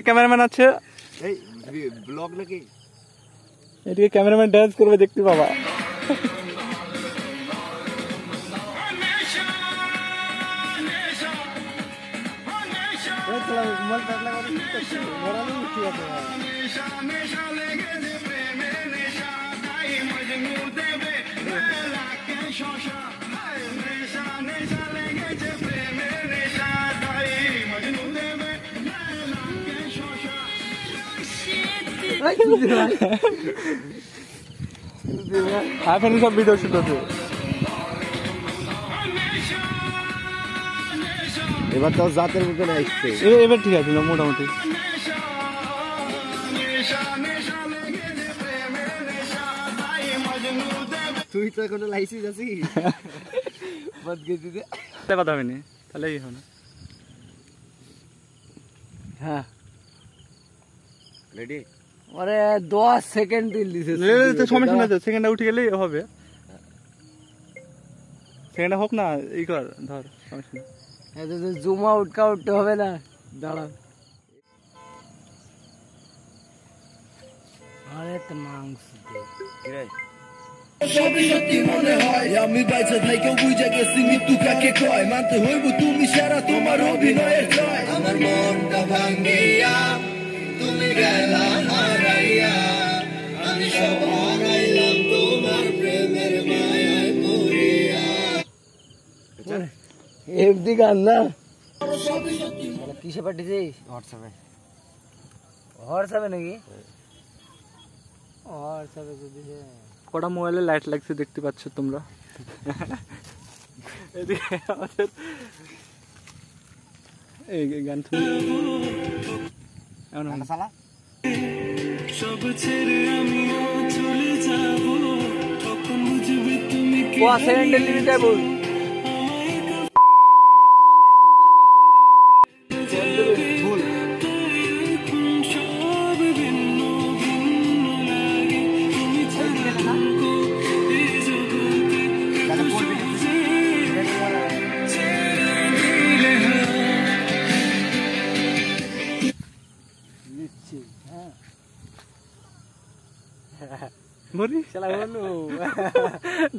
Cameraman আছে, এই blog নাকি? এদিকে ক্যামেরাম্যান ডান্স করবে, দেখতে পাবা। এখন সব ভিডিও শুট হচ্ছে। এবার তো জাতের মতো আসছে, এবার ঠিক আছে মোটামুটি। তুই তো এখনো লাইসেন্স আছিস বাদ গেছি যে কথা হয়নি, তাহলে এই হয় না। হ্যাঁ রেডি। আরে 10 সেকেন্ড দিল দিছে, সমস্যা নাই, সেকেন্ডটা উঠে গেলেই হবে। সেকেন্ডটা হোক না, এই কর ধর, সমস্যা নেই। এত তো জুম আউট কাউট হবে না, দাঁড়া। আরে তো মাংস দে কি রে, সবই সত্যি মনে হয় আমি বাইচা থাইকেও বুঝা গেছি মৃত্যু কাকে কয়, মানতে হইব তুমি সারা তোমার অভিনয়ের জয়। আমার মনটা ভাঙ্গিয়া তুমি গেলা হারাইয়া, আমি সব হারাইলাম তোমার প্রেমের মায়ায় পড়িয়া। এমনি গান না, কিসে পাঠিয়েছিস? হোয়াটসঅ্যাপে। হোয়াটসঅ্যাপে নাকি? হোয়াটসঅ্যাপে যদি কটা মোবাইলে লাইট লাগছে দেখতে পাচ্ছ তোমরা। এদিকে আমাদের এই গান সব ছেড়ে আমিও চলে যাব, তখন বুঝবে তুমি কি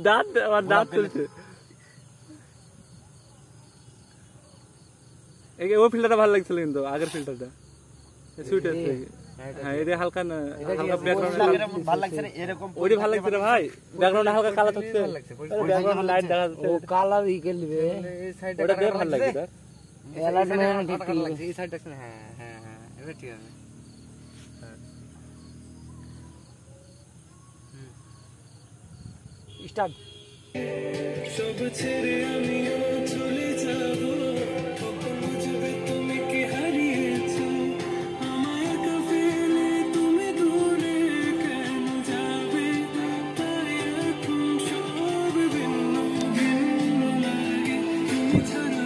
দাঁত আমার দাঁত চলছে। ওই ফিল্টারটা ভালো লাগছিল কিন্তু আগের ফিল্টারটা সুইট আছে। হ্যাঁ এটা হালকা না, হালকা ব্যাকগ্রাউন্ড ভালো লাগছে না এরকম, ওইটা ভালো লাগছে রে ভাই, ব্যাকগ্রাউন্ড হালকা কালো থাকছে, ব্যাকগ্রাউন্ড লাইট দেখা যাচ্ছে, ও কালার ই কে লিবে, এই সাইডটা ওটা বেশ ভালো লাগছে। অ্যালাইনমেন্ট ঠিক করে লাগছে এই সাইডটা। হ্যাঁ হ্যাঁ হ্যাঁ এটা ঠিক আছে। স্টার্ট। সব ছেড়ে আমিও চলে যাব, তখন বুঝবে তুমি কি হারিয়েছো, আমায় একা ফেলে তুমি দূরে কেন যাবে, তাই এখন সব ভিন্ন ভিন্ন লাগে, তুমি ছাড়া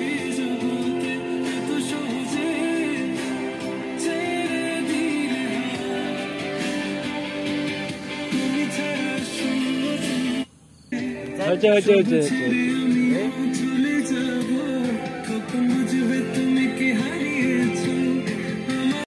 এই জগতে এত সহজে ছেড়ে দিলে, তুমি ছাড়া হচ্ছে হচ্ছে হচ্ছে।